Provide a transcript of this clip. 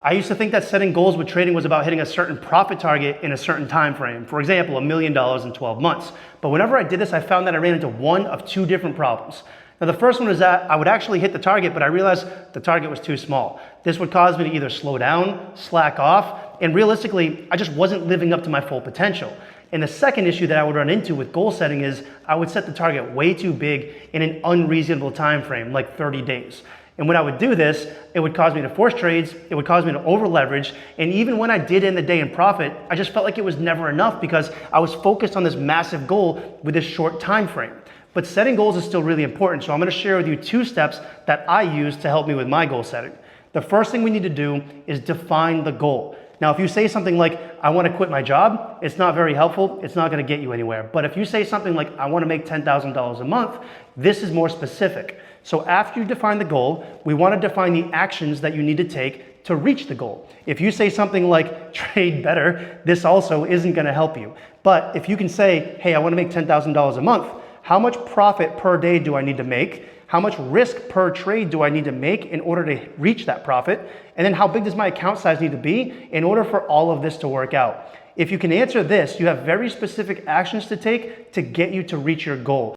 I used to think that setting goals with trading was about hitting a certain profit target in a certain time frame. For example, $1 million in 12 months. But whenever I did this, I found that I ran into one of two different problems. Now, the first one is that I would actually hit the target, but I realized the target was too small. This would cause me to either slow down, slack off, and realistically, I just wasn't living up to my full potential. And the second issue that I would run into with goal setting is I would set the target way too big in an unreasonable time frame, like 30 days. And when I would do this, it would cause me to force trades, it would cause me to over leverage, and even when I did end the day in profit, I just felt like it was never enough because I was focused on this massive goal with this short time frame. But setting goals is still really important, so I'm gonna share with you 2 steps that I use to help me with my goal setting. The first thing we need to do is define the goal. Now, if you say something like, I wanna quit my job, it's not very helpful, it's not gonna get you anywhere. But if you say something like, I wanna make $10,000 a month, this is more specific. So after you define the goal, we wanna define the actions that you need to take to reach the goal. If you say something like, trade better, this also isn't gonna help you. But if you can say, hey, I wanna make $10,000 a month, how much profit per day do I need to make? How much risk per trade do I need to make in order to reach that profit? And then how big does my account size need to be in order for all of this to work out? If you can answer this, you have very specific actions to take to get you to reach your goal.